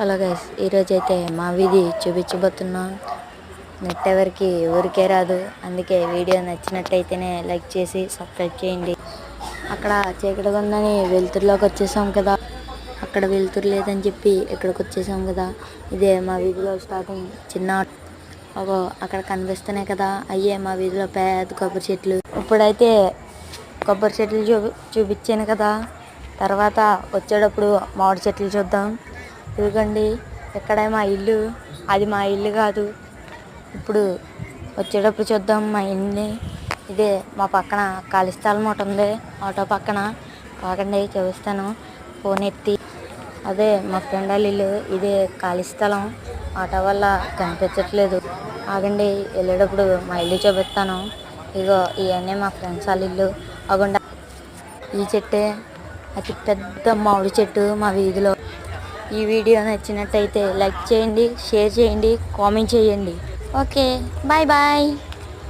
Hello guys, ఈరోజైతే మా వీధి చూపించబోతున్నాం. నెట్ ఎవరికి ఊరికే రాదు, అందుకే వీడియో నచ్చినట్టయితేనే లైక్ చేసి సబ్స్క్రైబ్ చేయండి. అక్కడ చీకటిగా ఉందని వెలుతురులోకి వచ్చేసాం కదా, అక్కడ వెలుతురు లేదని చెప్పి ఇక్కడికి వచ్చేసాం కదా. ఇదే మా వీధిలో స్టార్టింగ్ చిన్న అక్కడ కనిపిస్తున్నాయి కదా, అయ్యే మా వీధిలో పెద్ద కొబ్బరి చెట్లు. ఇప్పుడైతే కొబ్బరి చెట్లు చూపించాను కదా, తర్వాత వచ్చేటప్పుడు మామిడి చెట్లు చూద్దాం. ఇదిగోండి, ఇక్కడే మా ఇల్లు. అది మా ఇల్లు కాదు, ఇప్పుడు వచ్చేటప్పుడు చూద్దాం మా ఇల్లుని. ఇదే మా పక్కన ఖాళీ స్థలం ఒకటి ఉంది, ఆటో పక్కన. కాకండి చూపిస్తాను, ఫోన్ ఎత్తి. అదే మా ఫ్రెండ్ వాళ్ళ ఇల్లు. ఇదే ఖాళీ స్థలం, ఆటో వల్ల కనిపించట్లేదు. ఆగండి, వెళ్ళేటప్పుడు మా ఇల్లు చూపిస్తాను. ఇగో ఇవన్నీ మా ఫ్రెండ్స్ వాళ్ళ ఇల్లు. అగుండా ఈ చెట్టే అతి పెద్ద మామిడి చెట్టు మా వీధిలో. ఈ వీడియో నచ్చినట్టయితే లైక్ చేయండి, షేర్ చేయండి, కామెంట్ చేయండి. Okay, bye bye.